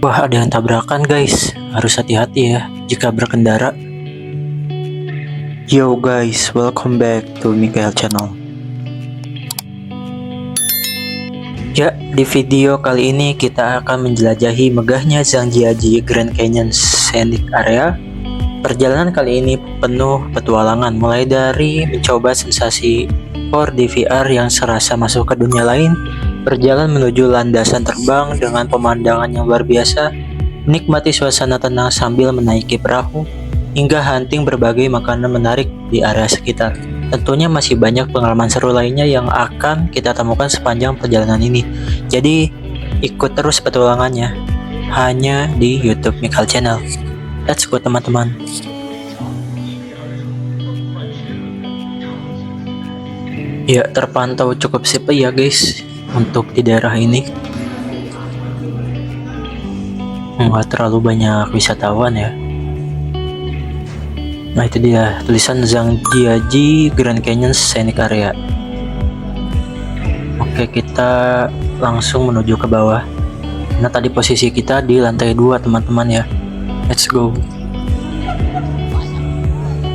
Wah, ada yang tabrakan guys. Harus hati-hati ya jika berkendara. Yo guys, welcome back to Mikael Channel. Ya, di video kali ini kita akan menjelajahi megahnya Zhangjiajie Grand Canyon Scenic Area. Perjalanan kali ini penuh petualangan, mulai dari mencoba sensasi 4D VR yang serasa masuk ke dunia lain, berjalan menuju landasan terbang dengan pemandangan yang luar biasa, menikmati suasana tenang sambil menaiki perahu, hingga hunting berbagai makanan menarik di area sekitar. Tentunya masih banyak pengalaman seru lainnya yang akan kita temukan sepanjang perjalanan ini. Jadi ikut terus petualangannya hanya di YouTube Mikael Channel. Let's go teman-teman. Ya, terpantau cukup sepi ya guys untuk di daerah ini. Nggak terlalu banyak wisatawan ya. Nah, itu dia tulisan Zhangjiajie Grand Canyon Scenic Area. Oke, kita langsung menuju ke bawah. Nah, tadi posisi kita di lantai 2 teman-teman ya. Let's go.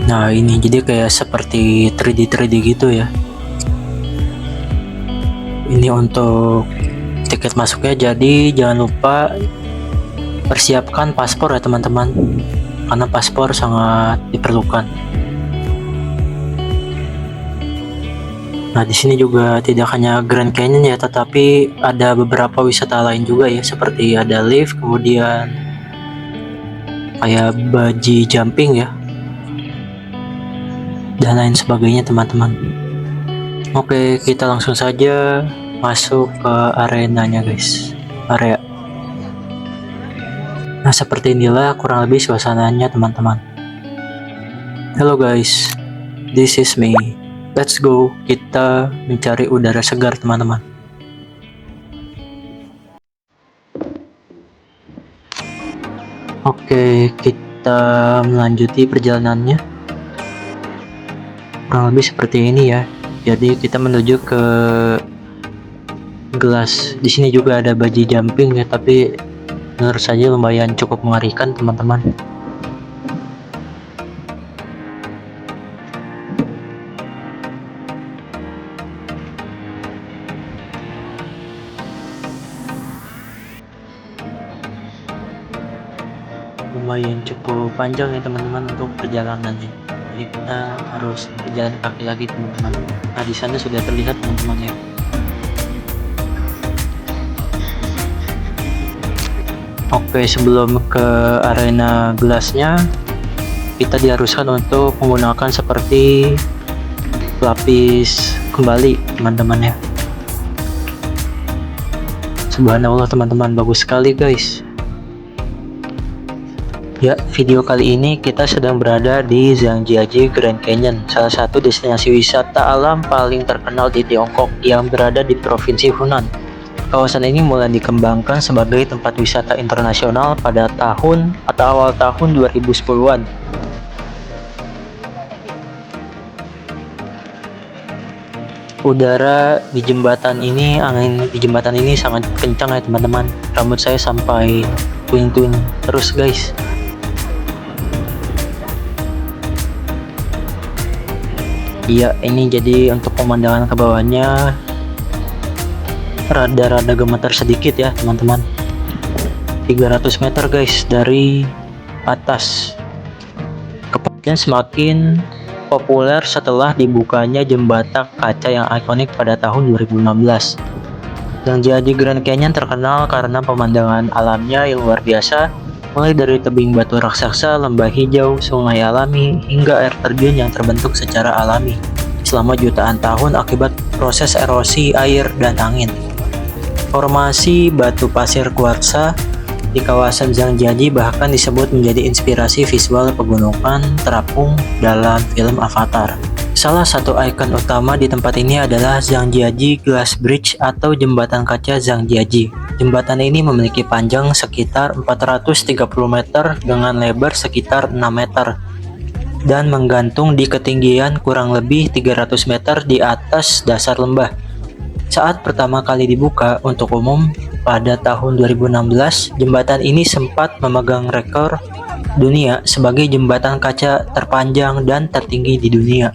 Nah, ini jadi kayak seperti 3D gitu ya. Ini untuk tiket masuknya, jadi jangan lupa persiapkan paspor ya teman-teman, karena paspor sangat diperlukan. Nah, di sini juga tidak hanya Grand Canyon ya, tetapi ada beberapa wisata lain juga ya, seperti ada lift, kemudian kayak bungee jumping ya, dan lain sebagainya teman-teman. Oke, kita langsung saja masuk ke arenanya guys. Area. Nah, seperti inilah kurang lebih suasananya teman-teman. Hello guys, this is me. Let's go, kita mencari udara segar teman-teman. Oke, kita melanjuti perjalanannya. Kurang lebih seperti ini ya. Jadi kita menuju ke gelas. Di sini juga ada bungee jumping ya, tapi menurut saya lumayan cukup mengerikan teman-teman. Lumayan cukup panjang ya teman-teman untuk perjalanannya. Jadi kita harus berjalan kaki lagi teman-teman. Nah, di sana sudah terlihat teman-teman ya. Oke, sebelum ke arena gelasnya, kita diharuskan untuk menggunakan seperti pelapis kembali teman-teman ya. Subhanallah teman-teman, bagus sekali guys. Ya, video kali ini kita sedang berada di Zhangjiajie Grand Canyon, salah satu destinasi wisata alam paling terkenal di Tiongkok yang berada di Provinsi Hunan. Kawasan ini mulai dikembangkan sebagai tempat wisata internasional pada tahun atau awal tahun 2010-an. Udara di jembatan ini, angin di jembatan ini sangat kencang ya teman-teman. Rambut saya sampai twing-twing terus guys. Iya, ini jadi untuk pemandangan ke bawahnya rada-rada gemetar sedikit ya teman-teman. 300 meter guys dari atas. Kemudian semakin populer setelah dibukanya jembatan kaca yang ikonik pada tahun 2016. Zhangjiajie Grand Canyon terkenal karena pemandangan alamnya yang luar biasa, mulai dari tebing batu raksasa, lembah hijau, sungai alami, hingga air terjun yang terbentuk secara alami selama jutaan tahun akibat proses erosi air dan angin. Formasi batu pasir kuarsa di kawasan Zhangjiajie bahkan disebut menjadi inspirasi visual pegunungan terapung dalam film Avatar. Salah satu ikon utama di tempat ini adalah Zhangjiajie Glass Bridge atau jembatan kaca Zhangjiajie. Jembatan ini memiliki panjang sekitar 430 meter dengan lebar sekitar 6 meter dan menggantung di ketinggian kurang lebih 300 meter di atas dasar lembah. Saat pertama kali dibuka untuk umum Pada tahun 2016, jembatan ini sempat memegang rekor dunia sebagai jembatan kaca terpanjang dan tertinggi di dunia.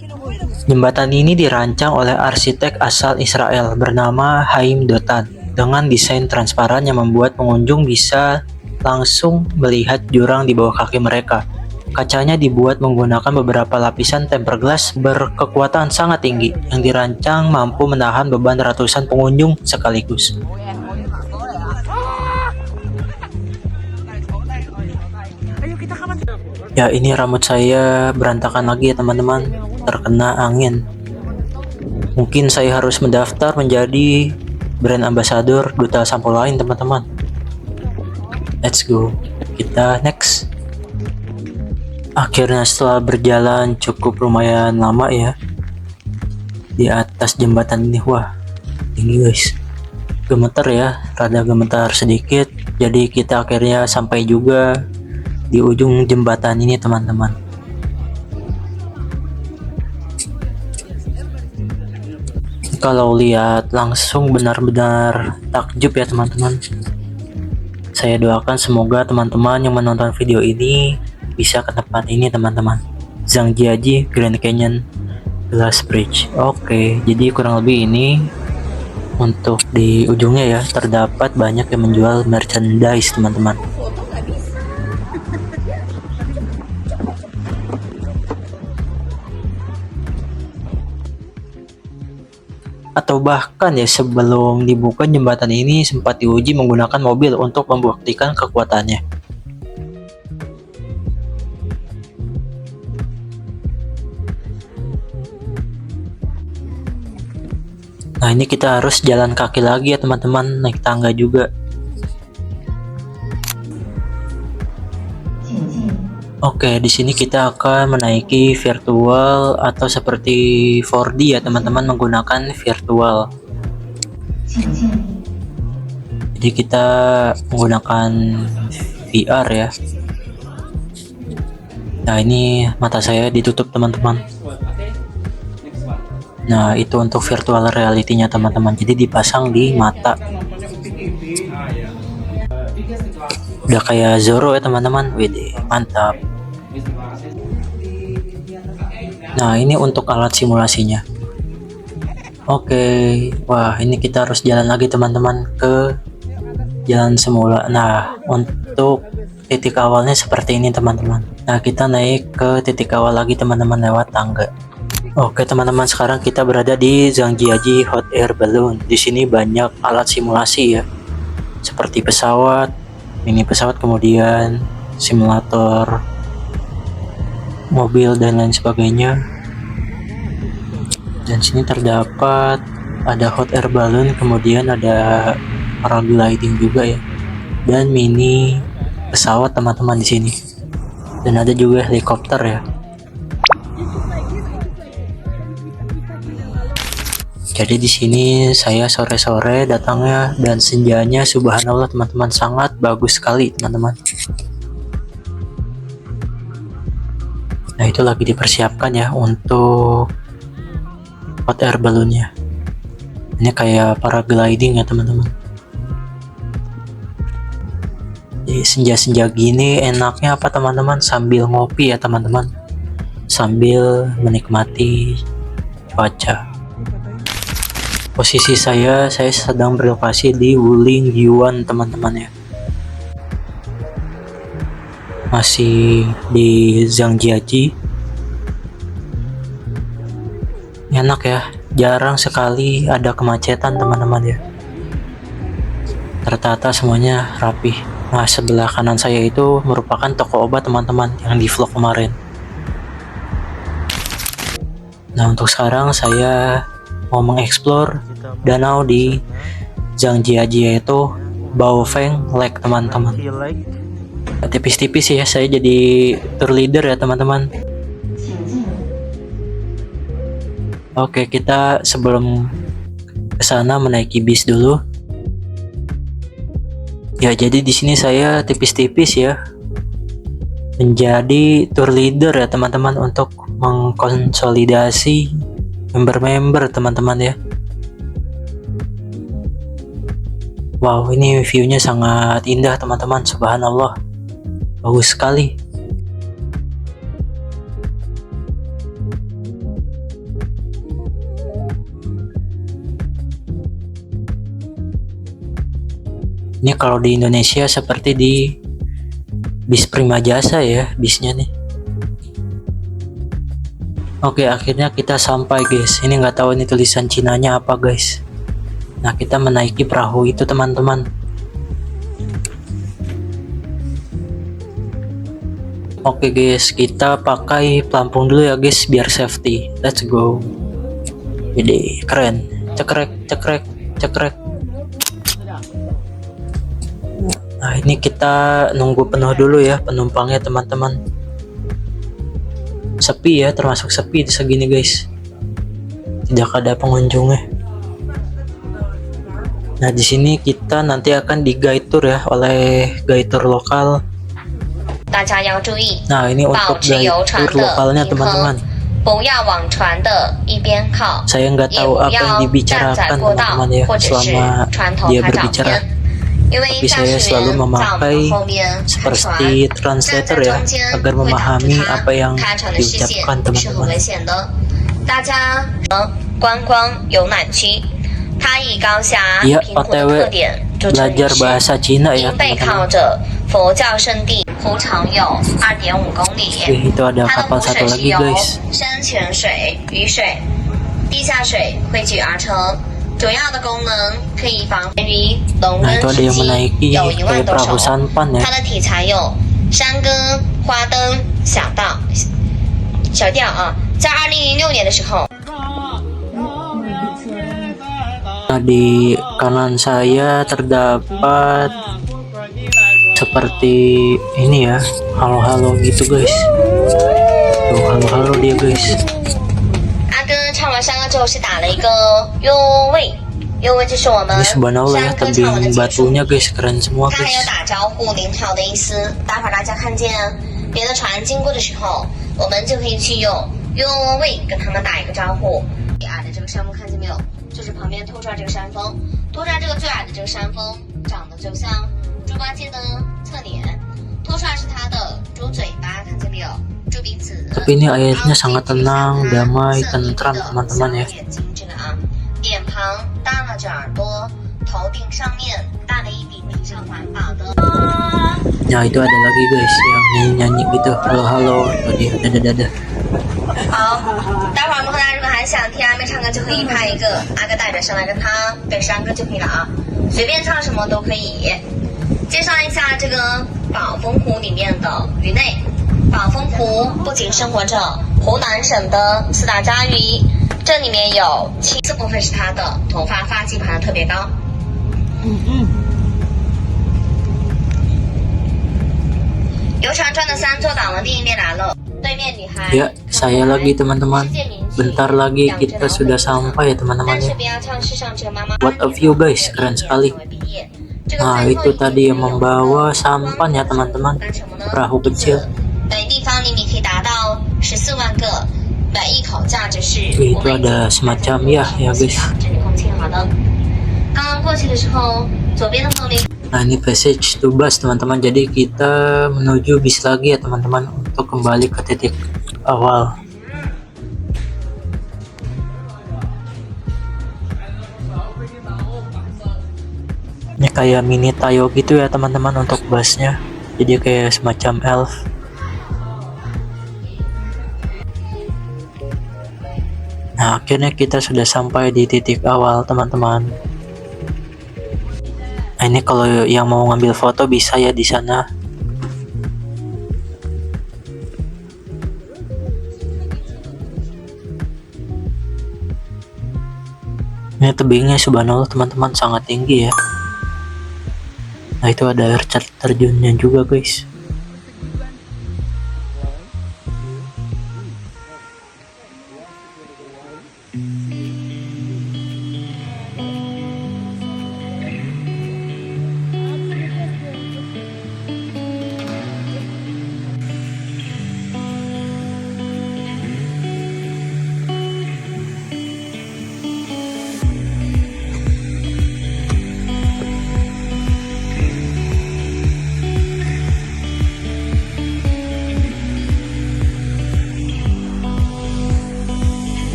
Jembatan ini dirancang oleh arsitek asal Israel bernama Haim Dotan dengan desain transparan yang membuat pengunjung bisa langsung melihat jurang di bawah kaki mereka. Kacanya dibuat menggunakan beberapa lapisan tempered glass berkekuatan sangat tinggi yang dirancang mampu menahan beban ratusan pengunjung sekaligus. Ya, ini rambut saya berantakan lagi ya teman-teman, terkena angin. Mungkin saya harus mendaftar menjadi brand ambassador duta sampo lain teman-teman. Let's go, kita next. Akhirnya setelah berjalan cukup lumayan lama ya di atas jembatan ini, wah tinggi guys, gemeter ya, rada gemetar sedikit. Jadi kita akhirnya sampai juga di ujung jembatan ini teman-teman. Kalau lihat langsung benar-benar takjub ya teman-teman. Saya doakan semoga teman-teman yang menonton video ini bisa ke tempat ini teman-teman. Zhangjiajie Grand Canyon Glass Bridge. Oke, jadi kurang lebih ini untuk di ujungnya ya, terdapat banyak yang menjual merchandise teman-teman. Atau bahkan ya sebelum dibuka jembatan ini sempat diuji menggunakan mobil untuk membuktikan kekuatannya. Nah, ini kita harus jalan kaki lagi ya teman-teman, naik tangga juga. Oke, di sini kita akan menaiki virtual atau seperti 4D ya teman-teman, menggunakan virtual. Jadi kita menggunakan VR ya. Nah, ini mata saya ditutup teman-teman. Nah, itu untuk virtual reality-nya teman-teman. Jadi dipasang di mata. Udah kayak Zoro ya teman-teman. Wih, mantap. Nah, ini untuk alat simulasinya. Oke, wah ini kita harus jalan lagi teman-teman ke jalan semula. Nah, untuk titik awalnya seperti ini teman-teman. Nah, kita naik ke titik awal lagi teman-teman lewat tangga. Oke teman-teman, sekarang kita berada di Zhangjiajie Hot Air Balloon. Di sini banyak alat simulasi ya, seperti pesawat, mini pesawat, kemudian simulator mobil dan lain sebagainya. Dan sini terdapat ada hot air balloon, kemudian ada paragliding juga ya, dan mini pesawat teman-teman di sini. Dan ada juga helikopter ya. Jadi di sini saya sore-sore datangnya dan senjanya subhanallah teman-teman, sangat bagus sekali teman-teman. Nah, itu lagi dipersiapkan ya untuk hot air balloonnya. Ini kayak paragliding ya teman-teman. Jadi senja-senja gini enaknya apa teman-teman? Sambil ngopi ya teman-teman, sambil menikmati cuaca. Posisi saya sedang berlokasi di Wuling Yuan teman-teman ya. Masih di Zhangjiajie. Enak ya, jarang sekali ada kemacetan teman-teman ya. Tertata semuanya rapi. Nah, sebelah kanan saya itu merupakan toko obat teman-teman yang di vlog kemarin. Nah, untuk sekarang saya mau mengeksplor danau di Zhangjiajie, yaitu Baofeng Lake teman-teman. Tipis-tipis ya, saya jadi tour leader ya teman-teman. Oke, kita sebelum kesana menaiki bis dulu. Ya, jadi di sini saya tipis-tipis ya menjadi tour leader ya teman-teman, untuk mengkonsolidasi member-member teman-teman ya. Wow, ini view-nya sangat indah teman-teman, subhanallah. Bagus sekali. Ini kalau di Indonesia seperti di bis Prima Jasa ya, bisnya nih. Oke, akhirnya kita sampai guys. Ini nggak tahu ini tulisan Cinanya apa guys. Nah, kita menaiki perahu itu teman-teman. Oke guys, kita pakai pelampung dulu ya guys biar safety. Let's go. Jadi keren. Cekrek, cekrek, cekrek. Nah, ini kita nunggu penuh dulu ya penumpangnya teman-teman. Sepi ya, termasuk sepi segini guys. Tidak ada pengunjungnya. Nah, di sini kita nanti akan di guide tour ya oleh guide tour lokal. Nah, ini untuk guide tour lokalnya teman-teman. Saya nggak tahu apa yang dibicarakan teman-teman ya selama dia berbicara. Tapi saya selalu memakai seperti translator ya agar memahami apa yang diucapkan teman-teman. Ya, OTW belajar bahasa Cina ya teman-teman. Itu ada kapal satu lagi guys. Nah, itu ada yang menaiki kayak perahu sampan ya. Nah, di kanan saya terdapat seperti ini ya, halo-halo gitu guys. Tuh, halo-halo dia guys. Ini subhanallah ya, tebing batunya guys, keren semua guys. Tapi ini airnya sangat tenang, damai, tentram teman-teman ya. Nah, itu ada lagi guys yang nyanyi-nyanyi gitu, halo-halo, tadi dadah-dadah. 好，待会儿我们和大家如果还想听阿妹唱歌，就可以拍一个阿哥代表上来跟他对山歌就可以了啊，随便唱什么都可以。介绍一下这个宝丰湖里面的鱼类。宝丰湖不仅生活着湖南省的四大家鱼，这里面有4部分是它的头发发际盘特别高。游船转的3座岛的另一边来了。 Ya, saya lagi teman-teman. Bentar lagi kita sudah sampai ya teman-teman ya. What a view guys, keren sekali. Nah, itu tadi yang membawa sampan ya teman-teman. Perahu kecil. Itu ada semacam ya guys. Nah, ini passage to bus teman-teman. Jadi kita menuju bis lagi ya teman-teman untuk kembali ke titik awal. Ini kayak mini Tayo gitu ya teman-teman untuk busnya. Jadi kayak semacam elf. Nah, akhirnya kita sudah sampai di titik awal teman-teman. Nah, ini kalau yang mau ngambil foto bisa ya di sana. Ini tebingnya subhanallah teman-teman sangat tinggi ya. Nah, itu ada air terjunnya juga guys.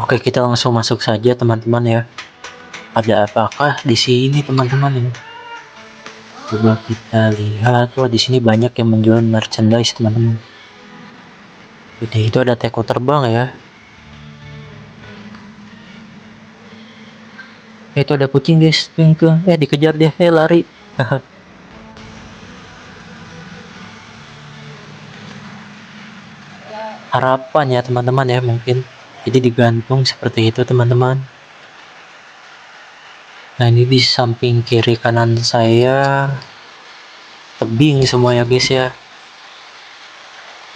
Oke, kita langsung masuk saja teman-teman ya. Ada apakah di sini teman-teman ya? Coba kita lihat. Wah, di sini banyak yang menjual merchandise teman-teman. Jadi itu ada teko terbang ya. Itu ada kucing guys, tuh. Dikejar dia, lari. Harapan ya teman-teman ya, mungkin. Jadi digantung seperti itu teman-teman. Nah, ini di samping kiri kanan saya tebing semua ya guys ya.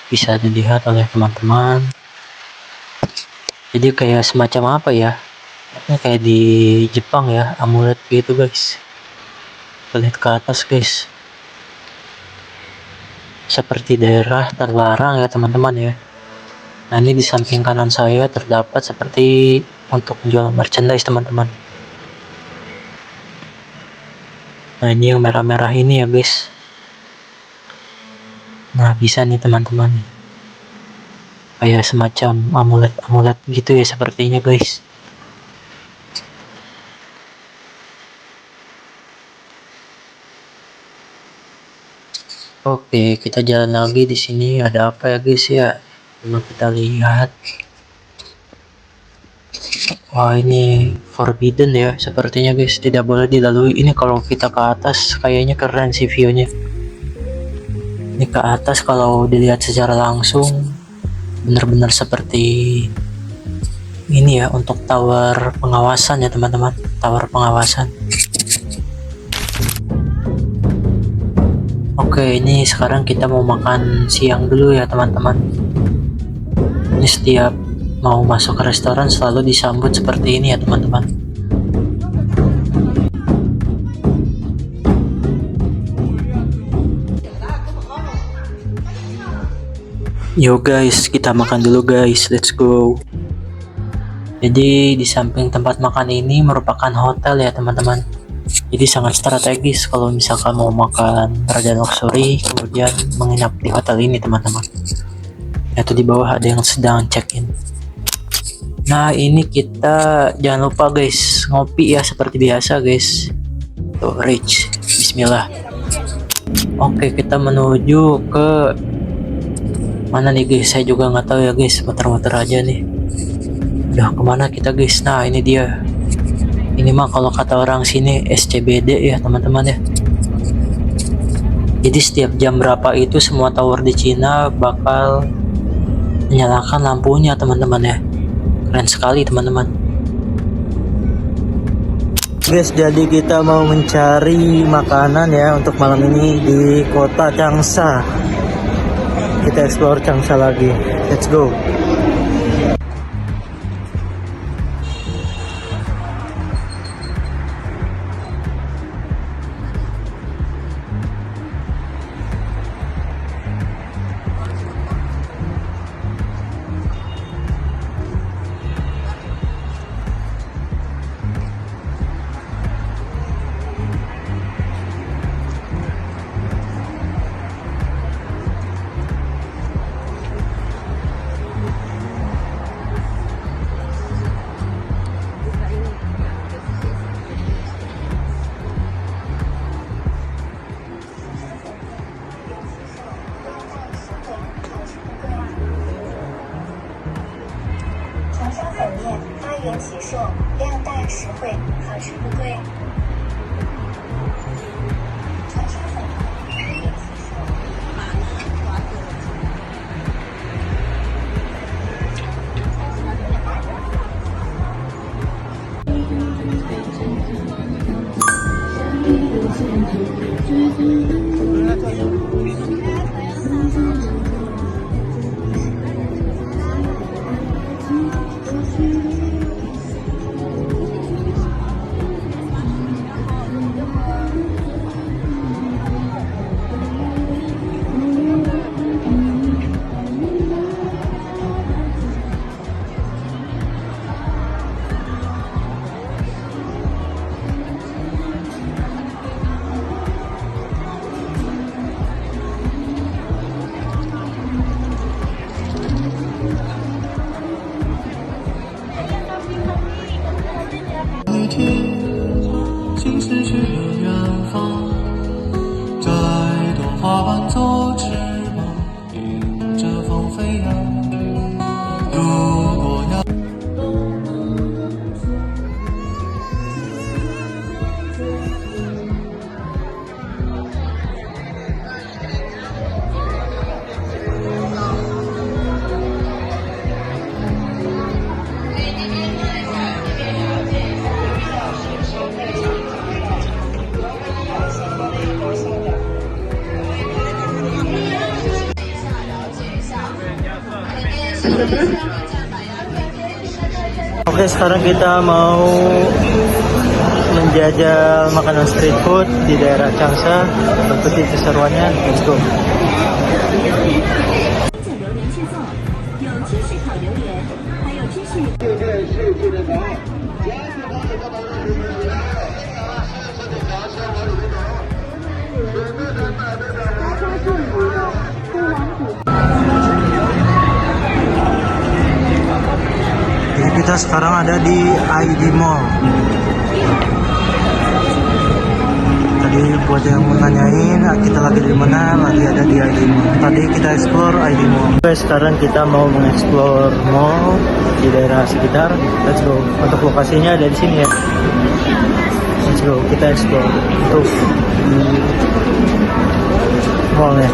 Bisa dilihat oleh teman-teman. Jadi kayak semacam apa ya? Ini kayak di Jepang ya, amulet gitu guys. Kita lihat ke atas guys. Seperti daerah terlarang ya teman-teman ya. Nah, ini di samping kanan saya terdapat seperti untuk menjual merchandise teman-teman. Nah, ini yang merah-merah ini ya guys. Nah, bisa nih teman-teman. Kayak semacam amulet-amulet gitu ya sepertinya guys. Oke, kita jalan lagi. Di sini ada apa ya guys ya? Coba kita lihat. Wah, ini forbidden ya sepertinya guys, tidak boleh dilalui. Ini kalau kita ke atas kayaknya keren sih view-nya. Ini ke atas kalau dilihat secara langsung benar-benar seperti ini ya, untuk tower pengawasan ya teman-teman, tower pengawasan. Oke, ini sekarang kita mau makan siang dulu ya teman-teman. Ini setiap mau masuk ke restoran selalu disambut seperti ini ya teman-teman. Yo guys, kita makan dulu guys, let's go. Jadi di samping tempat makan ini merupakan hotel ya teman-teman. Jadi sangat strategis kalau misalkan mau makan rada luxury kemudian menginap di hotel ini teman-teman. Itu di bawah ada yang sedang check-in. Nah, ini kita jangan lupa guys, ngopi ya seperti biasa guys. Tuh, rich. Bismillah. Oke, kita menuju ke mana nih guys? Saya juga nggak tahu ya guys. Muter-muter aja nih. Udah kemana kita guys? Nah, ini dia. Ini mah kalau kata orang sini SCBD ya teman-teman ya. Jadi setiap jam berapa itu semua tower di Cina bakal menyalakan lampunya teman-teman ya. Keren sekali teman-teman. Guys, jadi kita mau mencari makanan ya untuk malam ini di kota Changsha. Kita explore Changsha lagi. Let's go.8元起售，量大实惠，好吃不贵。长沙粉8元起售。心失去了远方，再多花瓣做翅膀，迎着风飞扬。如果要Oke, sekarang kita mau menjajal makanan street food di daerah Changsha. Ikuti keseruannya, let's go. 留言制作，有知识考留言，还有知识。Jadi kita sekarang ada di ID Mall. Tadi buat yang mau nanyain kita lagi di mana, lagi ada di ID Mall. Tadi kita explore ID Mall. Oke, sekarang kita mau mengeksplor mall di daerah sekitar. Let's go. Untuk lokasinya ada di sini ya. Let's go, kita explore untuk di mallnya.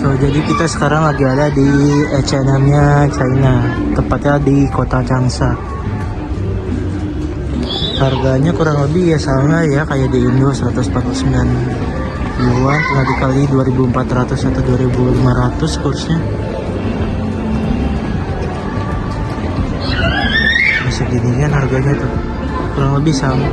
So, jadi kita sekarang lagi ada di H&M-nya China, tepatnya di kota Changsha. Harganya kurang lebih ya sama ya kayak di Indo, 149 yuan, tinggal dikali 2.400 atau 2.500 kursnya. Segini kan harganya tuh, kurang lebih sama.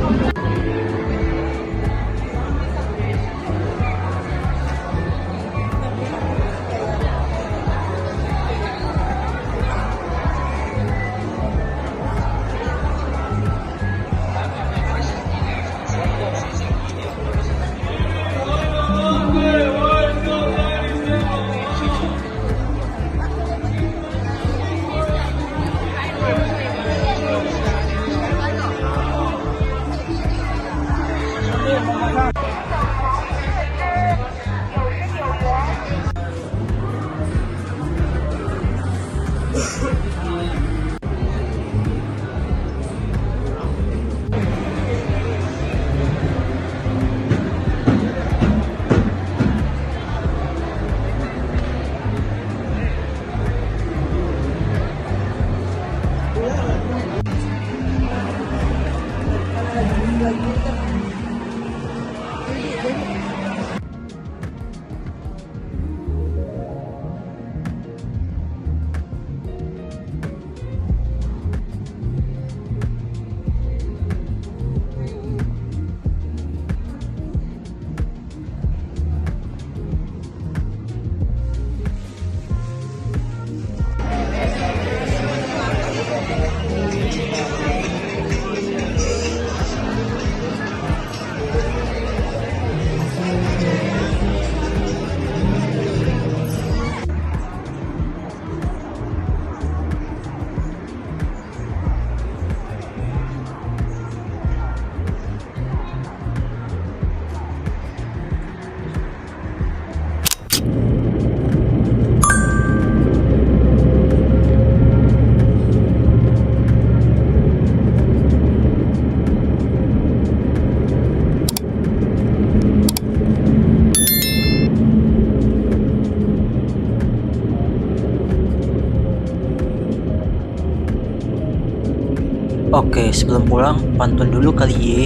Oke, sebelum pulang, pantun dulu kali ye.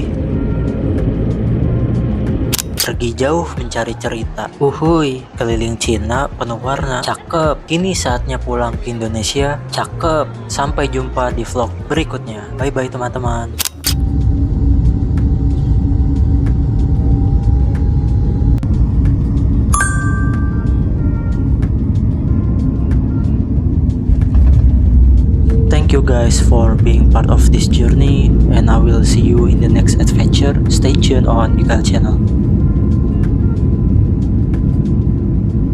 Pergi jauh mencari cerita. Uhuy, keliling Cina penuh warna. Cakep. Kini saatnya pulang ke Indonesia. Cakep. Sampai jumpa di vlog berikutnya. Bye-bye teman-teman. Thank you guys for being part of this journey, and I will see you in the next adventure. Stay tuned on Mikael channel.